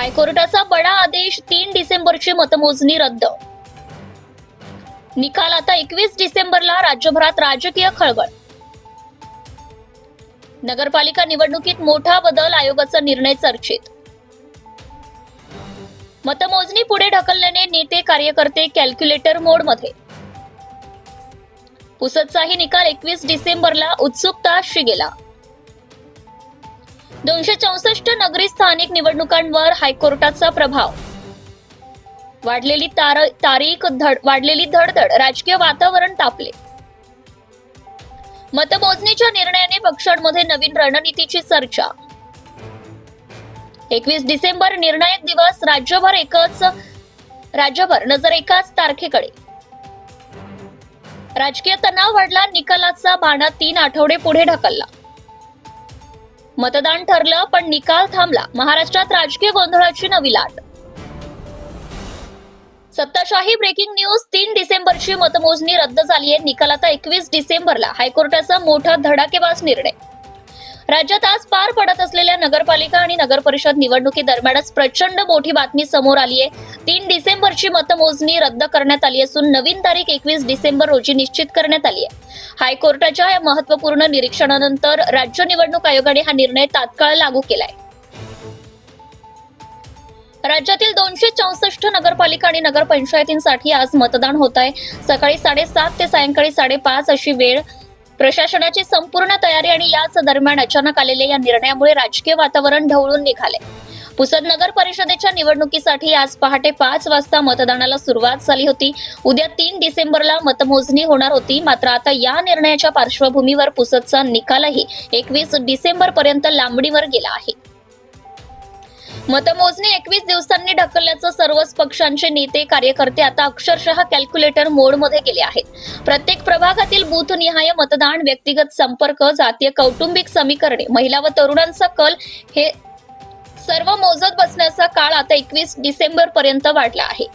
हायकोर्टाचा बडा आदेश, 3 डिसेंबरची मतमोजणी रद्द. निकाल आता 21 डिसेंबरला. राज्यभरात राजकीय खळबळ. नगरपालिका निवडणुकीत मोठा बदल, आयोगाचा निर्णय चर्चेत. मतमोजणी पुढे ढकलल्याने नेते कार्यकर्ते कॅल्क्युलेटर मोडमध्ये. पुसदचाही निकाल 21 डिसेंबरला, उत्सुकता शिगेला. 264 नगरी स्थानिक निवडणुकांवर हायकोर्टाचा प्रभाव. वाढलेली वाढलेली धडधड, राजकीय वातावरण तापले. मतमोजणीच्या निर्णयाने पक्षांमध्ये नवीन रणनीतीची चर्चा. 21 डिसेंबर निर्णायक दिवस, राज्यभर नजर एकाच तारखेकडे. राजकीय तणाव वाढला, निकालाचा बाणा 3 आठवडे पुढे ढकलला. मतदान ठरलं पण निकाल थांबला. महाराष्ट्रात राजकीय गोंधळाची नवी लाट. सत्ताशाही ब्रेकिंग न्यूज. 3 डिसेंबरची मतमोजणी रद्द झाली आहे. निकाल आता 21 डिसेंबरला. हायकोर्टाचा मोठा धडाकेबाज निर्णय. राज्यात आज पार पडत असलेल्या नगरपालिका आणि नगरपरिषद निवडणुकीदरम्यानच प्रचंड मोठी बातमी समोर आली आहे. 3 डिसेंबरची मतमोजणी रद्द करण्यात आली असून नवीन तारीख 21 डिसेंबर रोजी निश्चित करण्यात आली आहे. हायकोर्टाच्या या महत्त्वपूर्ण निरीक्षणानंतर राज्य निवडणूक आयोगाने हा निर्णय तात्काळ लागू केलाय. राज्यातील 264 नगरपालिका आणि नगरपंचायतींसाठी आज मतदान होत आहे. सकाळी 7:30 ते सायंकाळी 5:30 अशी वेळ. प्रशासनाची संपूर्ण तयारी आणि याच दरम्यान अचानक आलेल्या या निर्णयामुळे राजकीय वातावरण ढवळून निघाले. पुसद नगर परिषदेच्या निवडणुकीसाठी आज पहाटे 5 वाजता मतदानाला सुरुवात झाली होती. उद्या 3 डिसेंबरला मतमोजणी होणार होती. मात्र आता या निर्णयाच्या पार्श्वभूमीवर पुसदचा निकालही 21 डिसेंबर पर्यंत लांबणीवर गेला आहे. मतमोजणी 21 दिवसांनी ढकलल्याचं सर्वच पक्षांचे नेते कार्यकर्ते आता अक्षरशः कॅल्क्युलेटर मोडमध्ये गेले आहेत. प्रत्येक प्रभागातील बूथनिहाय मतदान, व्यक्तिगत संपर्क, जातीय कौटुंबिक समीकरणे, महिला व तरुणांचा कल हे सर्व मोजत बसण्याचा काळ आता 21 डिसेंबर पर्यंत वाढला आहे.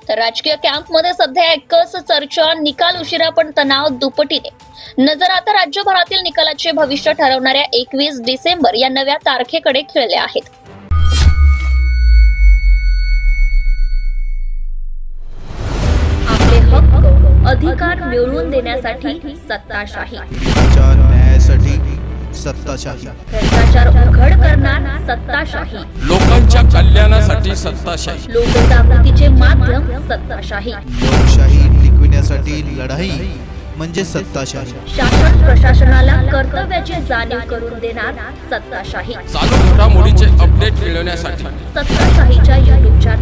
तर राजकीय कॅम्पमध्ये सध्या एकच चर्चा, निकाल उशिरा पण तणाव दुपटीने. नजर आता राज्यभरातील निकालाचे भविष्य ठरवणाऱ्या 21 डिसेंबर या नव्या तारखेकडे खिळले आहेत. आपले हक्क अधिकार मिळवून देण्यासाठी सत्ताशाही, न्यायासाठी सत्ताशाही, भ्रष्टाचार उघड करणार सत्ताशाही, लोकांच्या कल्याणासाठी सत्ताशाही, लोकजागृतीचे माध्यम सत्ताशाही, लोकशाही टिकविण्यासाठी लढाई म्हणजे सत्ताशाही, शासन प्रशासनाला कर्तव्याची जाणीव करून देणार सत्ताशाही. चालू घडामोडीचे अपडेट मिळवण्यासाठी सत्ताशाहीच्या YouTube चॅनल